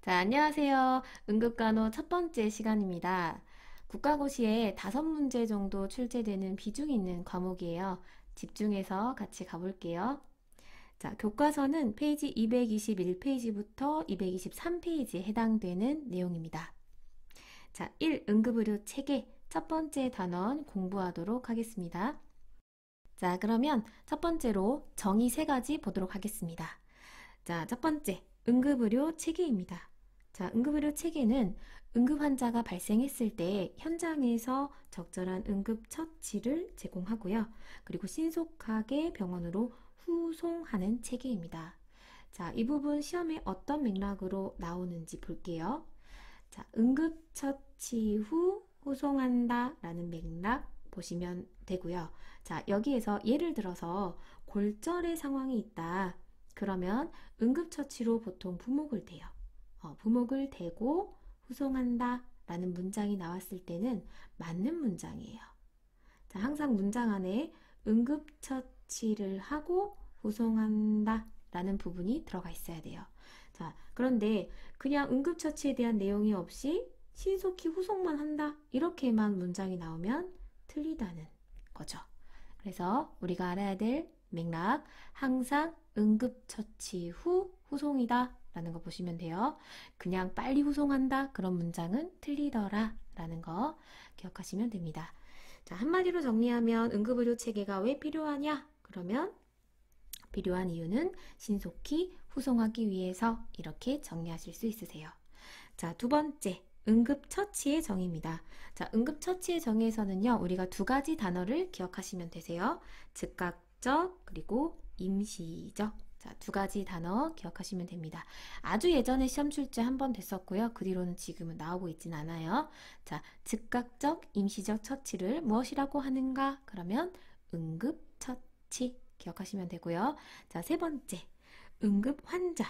자, 안녕하세요. 응급간호 첫 번째 시간입니다. 국가고시에 5문제 정도 출제되는 비중 있는 과목이에요. 집중해서 같이 가볼게요. 자, 교과서는 페이지 221페이지부터 223페이지에 해당되는 내용입니다. 자, 1. 응급의료 체계 첫 번째 단원 공부하도록 하겠습니다. 자, 그러면 첫 번째로 정의 3가지 보도록 하겠습니다. 자, 첫 번째, 응급의료 체계입니다. 자, 응급의료 체계는 응급 환자가 발생했을 때 현장에서 적절한 응급 처치를 제공하고요. 그리고 신속하게 병원으로 후송하는 체계입니다. 자, 이 부분 시험에 어떤 맥락으로 나오는지 볼게요. 자, 응급 처치 후 후송한다 라는 맥락 보시면 되고요. 자, 여기에서 예를 들어서 골절의 상황이 있다. 그러면 응급처치로 보통 부목을 대요. 부목을 대고 후송한다 라는 문장이 나왔을 때는 맞는 문장이에요. 자, 항상 문장 안에 응급처치를 하고 후송한다 라는 부분이 들어가 있어야 돼요. 자, 그런데 그냥 응급처치에 대한 내용이 없이 신속히 후송만 한다 이렇게만 문장이 나오면 틀리다는 거죠. 그래서 우리가 알아야 될 맥락, 항상 응급처치 후 후송이다 라는 거 보시면 돼요. 그냥 빨리 후송한다 그런 문장은 틀리더라 라는 거 기억하시면 됩니다. 자, 한마디로 정리하면 응급의료 체계가 왜 필요하냐? 그러면 필요한 이유는 신속히 후송하기 위해서 이렇게 정리하실 수 있으세요. 자, 두 번째 응급처치의 정의입니다. 자, 응급처치의 정의에서는요, 우리가 2가지 단어를 기억하시면 되세요. 즉각적 그리고 임시적. 자, 2가지 단어 기억하시면 됩니다. 아주 예전에 시험 출제 한 번 됐었고요. 그 뒤로는 지금은 나오고 있진 않아요. 자, 즉각적, 임시적 처치를 무엇이라고 하는가? 그러면 응급처치 기억하시면 되고요. 자, 세 번째, 응급환자.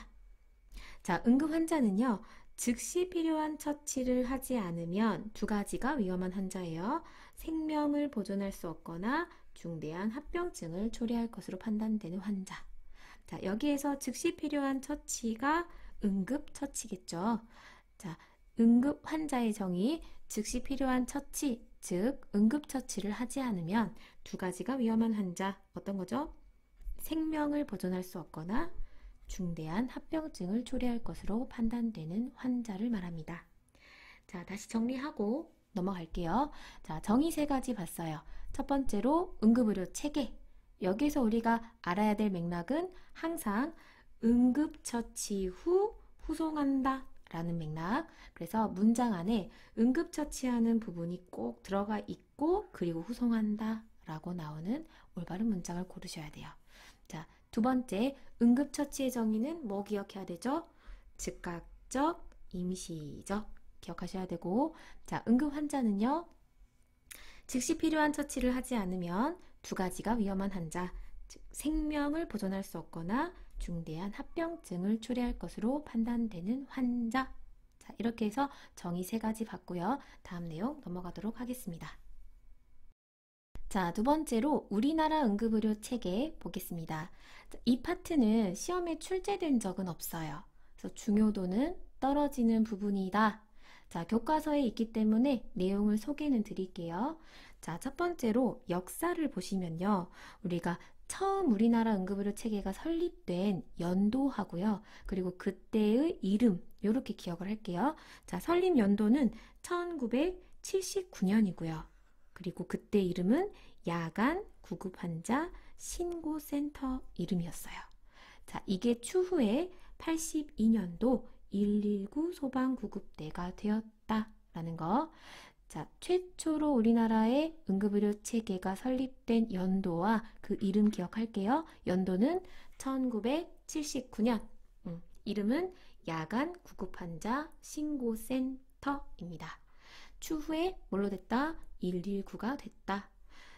자, 응급환자는요, 즉시 필요한 처치를 하지 않으면 2가지가 위험한 환자예요. 생명을 보존할 수 없거나 중대한 합병증을 초래할 것으로 판단되는 환자. 자, 여기에서 즉시 필요한 처치가 응급처치겠죠. 자, 응급환자의 정의, 즉시 필요한 처치, 즉 응급처치를 하지 않으면 2가지가 위험한 환자, 어떤 거죠? 생명을 보존할 수 없거나 중대한 합병증을 초래할 것으로 판단되는 환자를 말합니다. 자, 다시 정리하고 넘어갈게요. 자, 정의 3가지 봤어요. 첫 번째로 응급의료 체계. 여기서 우리가 알아야 될 맥락은 항상 응급처치 후 후송한다 라는 맥락. 그래서 문장 안에 응급처치하는 부분이 꼭 들어가 있고 그리고 후송한다 라고 나오는 올바른 문장을 고르셔야 돼요. 자, 두 번째, 응급처치의 정의는 뭐 기억해야 되죠? 즉각적, 임시적 기억하셔야 되고, 자, 응급환자는요, 즉시 필요한 처치를 하지 않으면 2가지가 위험한 환자, 즉 생명을 보존할 수 없거나 중대한 합병증을 초래할 것으로 판단되는 환자. 자, 이렇게 해서 정의 3가지 봤고요. 다음 내용 넘어가도록 하겠습니다. 자, 두 번째로 우리나라 응급의료 체계 보겠습니다. 이 파트는 시험에 출제된 적은 없어요. 그래서 중요도는 떨어지는 부분이다. 자, 교과서에 있기 때문에 내용을 소개는 드릴게요. 자, 첫 번째로 역사를 보시면요. 우리가 처음 우리나라 응급의료 체계가 설립된 연도하고요. 그리고 그때의 이름, 이렇게 기억을 할게요. 자, 설립 연도는 1979년이고요. 그리고 그때 이름은 야간 구급환자 신고센터 이름이었어요. 자, 이게 추후에 82년도 119 소방구급대가 되었다라는 거. 자, 최초로 우리나라의 응급의료 체계가 설립된 연도와 그 이름 기억할게요. 연도는 1979년. 이름은 야간 구급환자 신고센터입니다. 추후에 뭘로 됐다? 119가 됐다.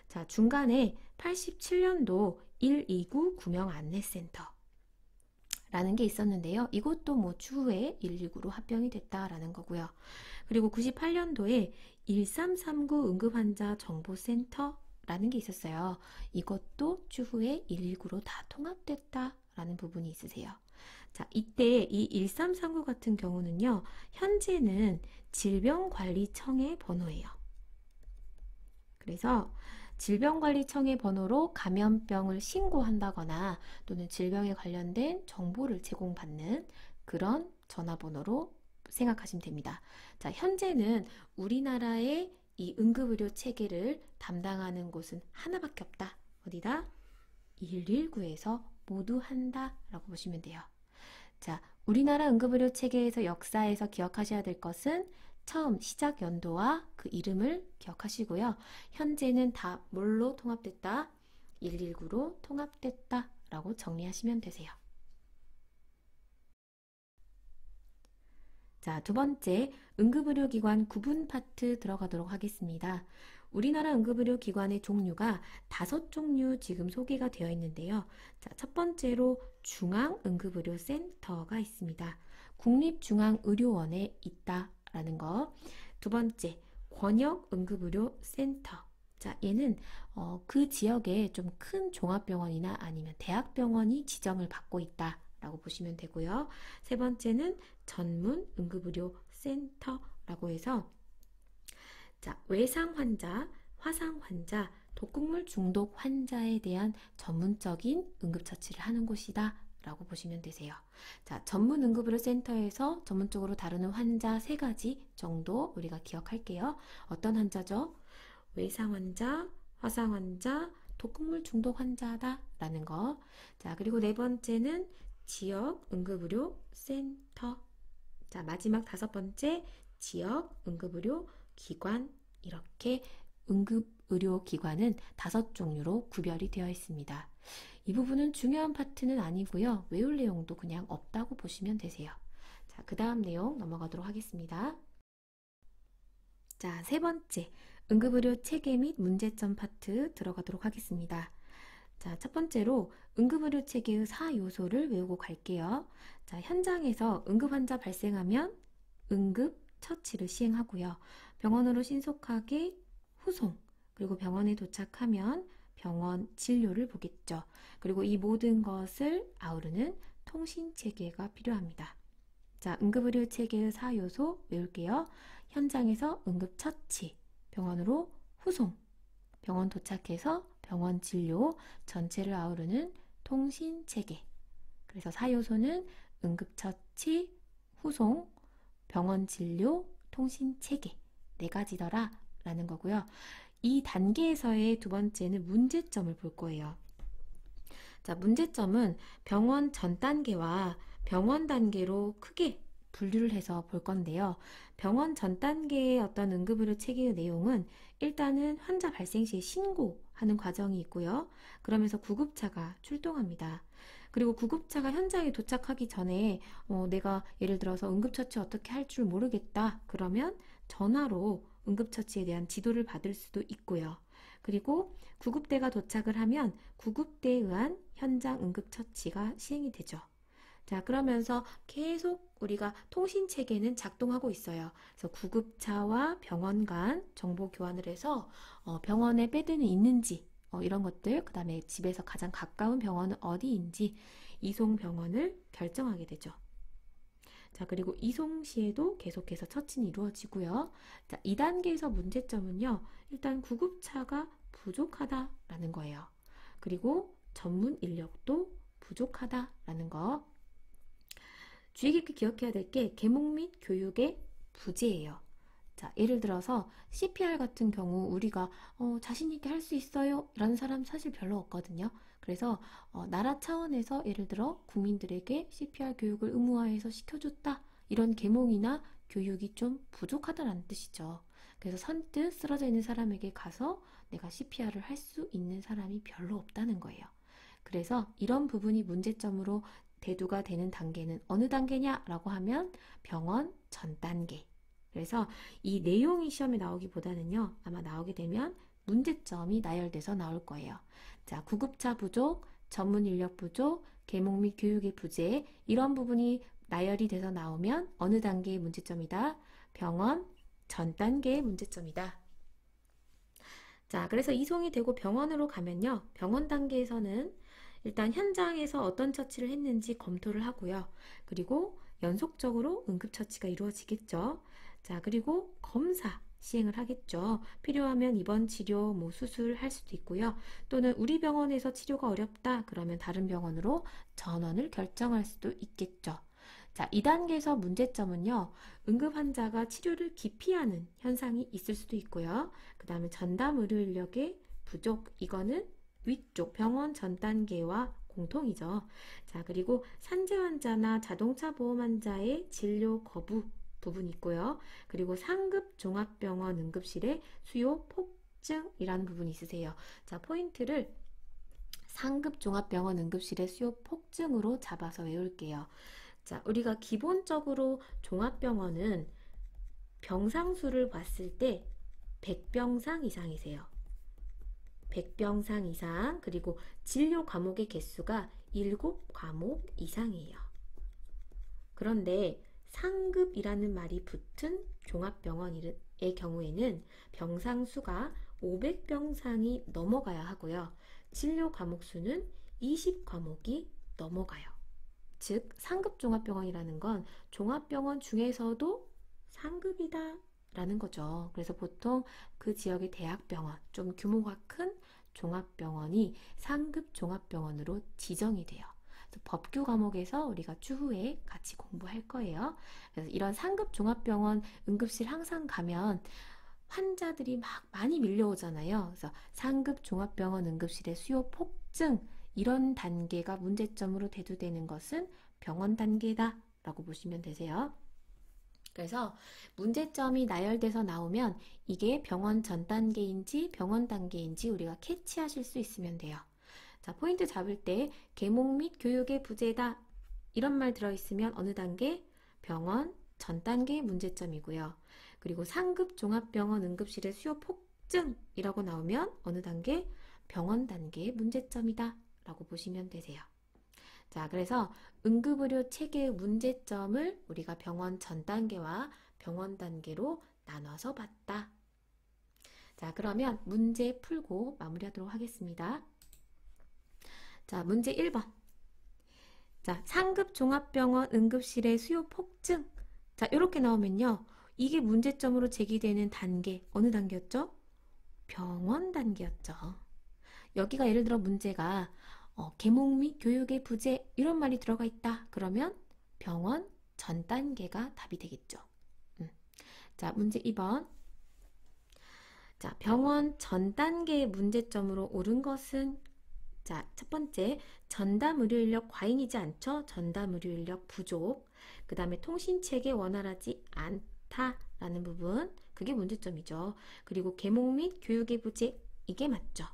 자, 중간에 87년도 129 구명 안내센터 라는 게 있었는데요. 이것도 뭐 추후에 119로 합병이 됐다라는 거고요. 그리고 98년도에 1339 응급환자 정보센터 라는 게 있었어요. 이것도 추후에 119로 다 통합됐다라는 부분이 있으세요. 자, 이때 이 1339 같은 경우는요, 현재는 질병관리청의 번호예요. 그래서 질병관리청의 번호로 감염병을 신고한다거나 또는 질병에 관련된 정보를 제공받는 그런 전화번호로 생각하시면 됩니다. 자, 현재는 우리나라의 이 응급의료 체계를 담당하는 곳은 하나밖에 없다. 어디다? 119에서 모두 한다 라고 보시면 돼요. 자, 우리나라 응급의료 체계에서 역사에서 기억하셔야 될 것은 처음 시작 연도와 그 이름을 기억하시고요. 현재는 다 뭘로 통합됐다? 119로 통합됐다 라고 정리하시면 되세요. 자, 두 번째, 응급의료기관 구분 파트 들어가도록 하겠습니다. 우리나라 응급의료기관의 종류가 5종류 지금 소개가 되어 있는데요. 자, 첫 번째로 중앙응급의료센터가 있습니다. 국립중앙의료원에 있다라는 거. 두 번째, 권역응급의료센터. 자, 얘는 그 지역에 좀 큰 종합병원이나 아니면 대학병원이 지정을 받고 있다 라고 보시면 되고요. 세 번째는 전문응급의료센터라고 해서 자, 외상 환자, 화상 환자, 독극물 중독 환자에 대한 전문적인 응급처치를 하는 곳이다 라고 보시면 되세요. 자, 전문응급의료센터에서 전문적으로 다루는 환자 3가지 정도 우리가 기억할게요. 어떤 환자죠? 외상 환자, 화상 환자, 독극물 중독 환자다 라는 거. 자, 그리고 네 번째는 지역 응급의료 센터. 자, 마지막 5번째 지역 응급의료 기관. 이렇게 응급의료 기관은 5종류로 구별이 되어 있습니다. 이 부분은 중요한 파트는 아니고요. 외울 내용도 그냥 없다고 보시면 되세요. 자, 그 다음 내용 넘어가도록 하겠습니다. 자, 세 번째 응급의료 체계 및 문제점 파트 들어가도록 하겠습니다. 자, 첫 번째로 응급의료 체계의 4요소를 외우고 갈게요. 자, 현장에서 응급환자 발생하면 응급 처치를 시행하고요. 병원으로 신속하게 후송, 그리고 병원에 도착하면 병원 진료를 보겠죠. 그리고 이 모든 것을 아우르는 통신체계가 필요합니다. 자, 응급의료 체계의 4요소 외울게요. 현장에서 응급처치, 병원으로 후송, 병원 도착해서 병원 진료, 전체를 아우르는 통신체계. 그래서 4요소는 응급처치, 후송, 병원 진료, 통신체계 4가지더라 라는 거고요. 이 단계에서의 두 번째는 문제점을 볼 거예요. 자, 문제점은 병원 전 단계와 병원 단계로 크게 분류를 해서 볼 건데요. 병원 전 단계의 어떤 응급의료 체계의 내용은 일단은 환자 발생 시에 신고하는 과정이 있고요. 그러면서 구급차가 출동합니다. 그리고 구급차가 현장에 도착하기 전에 내가 예를 들어서 응급처치 어떻게 할 줄 모르겠다. 그러면 전화로 응급처치에 대한 지도를 받을 수도 있고요. 그리고 구급대가 도착을 하면 구급대에 의한 현장 응급처치가 시행이 되죠. 자, 그러면서 계속 우리가 통신체계는 작동하고 있어요. 그래서 구급차와 병원 간 정보 교환을 해서 병원에 베드는 있는지 이런 것들, 그 다음에 집에서 가장 가까운 병원은 어디인지 이송 병원을 결정하게 되죠. 자, 그리고 이송 시에도 계속해서 처치는 이루어지고요. 자, 2단계에서 문제점은요. 일단 구급차가 부족하다라는 거예요. 그리고 전문 인력도 부족하다라는 거. 주의 깊게 기억해야 될 게 계몽 및 교육의 부재예요. 자, 예를 들어서 CPR 같은 경우 우리가 자신 있게 할 수 있어요 라는 사람 사실 별로 없거든요. 그래서 나라 차원에서 예를 들어 국민들에게 CPR 교육을 의무화해서 시켜줬다 이런 계몽이나 교육이 좀 부족하다는 뜻이죠. 그래서 선뜻 쓰러져 있는 사람에게 가서 내가 CPR을 할 수 있는 사람이 별로 없다는 거예요. 그래서 이런 부분이 문제점으로 대두가 되는 단계는 어느 단계냐 라고 하면 병원 전 단계. 그래서 이 내용이 시험에 나오기보다는요, 아마 나오게 되면 문제점이 나열돼서 나올 거예요. 자, 구급차 부족, 전문 인력 부족, 계몽 및 교육의 부재, 이런 부분이 나열이 돼서 나오면 어느 단계의 문제점이다? 병원 전 단계의 문제점이다. 자, 그래서 이송이 되고 병원으로 가면요, 병원 단계에서는 일단 현장에서 어떤 처치를 했는지 검토를 하고요. 그리고 연속적으로 응급처치가 이루어지겠죠. 자, 그리고 검사 시행을 하겠죠. 필요하면 입원 치료, 수술할 수도 있고요. 또는 우리 병원에서 치료가 어렵다 그러면 다른 병원으로 전원을 결정할 수도 있겠죠. 자, 2단계에서 문제점은요. 응급 환자가 치료를 기피하는 현상이 있을 수도 있고요. 그 다음에 전담 의료 인력의 부족, 이거는 위쪽 병원 전 단계와 공통이죠. 자, 그리고 산재 환자나 자동차 보험 환자의 진료 거부 부분이 있고요. 그리고 상급 종합병원 응급실의 수요 폭증이라는 부분이 있으세요. 자, 포인트를 상급 종합병원 응급실의 수요 폭증으로 잡아서 외울게요. 자, 우리가 기본적으로 종합병원은 병상수를 봤을 때 100병상 이상이세요. 100병상 이상, 그리고 진료 과목의 개수가 7과목 이상이에요. 그런데 상급이라는 말이 붙은 종합병원의 경우에는 병상수가 500병상이 넘어가야 하고요. 진료 과목 수는 20과목이 넘어가요. 즉 상급 종합병원이라는 건 종합병원 중에서도 상급이다 라는 거죠. 그래서 보통 그 지역의 대학병원, 좀 규모가 큰 종합병원이 상급 종합병원으로 지정이 돼요. 그래서 법규 과목에서 우리가 추후에 같이 공부할 거예요. 그래서 이런 상급 종합병원 응급실 항상 가면 환자들이 막 많이 밀려오잖아요. 그래서 상급 종합병원 응급실의 수요 폭증, 이런 단계가 문제점으로 대두되는 것은 병원 단계다 라고 보시면 되세요. 그래서 문제점이 나열돼서 나오면 이게 병원 전 단계인지 병원 단계인지 우리가 캐치하실 수 있으면 돼요. 자, 포인트 잡을 때 계몽 및 교육의 부재다 이런 말 들어있으면 어느 단계? 병원 전 단계의 문제점이고요. 그리고 상급 종합병원 응급실의 수요 폭증이라고 나오면 어느 단계? 병원 단계의 문제점이다 라고 보시면 되세요. 자, 그래서 응급의료 체계의 문제점을 우리가 병원 전 단계와 병원 단계로 나눠서 봤다. 자, 그러면 문제 풀고 마무리하도록 하겠습니다. 자, 문제 1번. 자, 상급 종합병원 응급실의 수요 폭증. 자, 이렇게 나오면요. 이게 문제점으로 제기되는 단계, 어느 단계였죠? 병원 단계였죠. 여기가 예를 들어 문제가 계몽 및 교육의 부재 이런 말이 들어가 있다. 그러면 병원 전 단계가 답이 되겠죠. 자, 문제 2번. 자, 병원 전 단계의 문제점으로 옳은 것은 자, 첫 번째, 전담 의료 인력 과잉이지 않죠? 전담 의료 인력 부족. 그 다음에 통신체계 원활하지 않다라는 부분, 그게 문제점이죠. 그리고 계몽 및 교육의 부재, 이게 맞죠.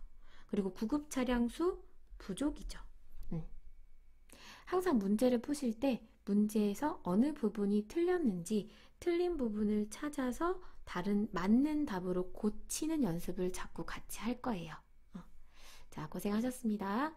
그리고 구급 차량 수 부족이죠. 항상 문제를 푸실 때 문제에서 어느 부분이 틀렸는지 틀린 부분을 찾아서 다른 맞는 답으로 고치는 연습을 자꾸 같이 할 거예요. 자, 고생하셨습니다.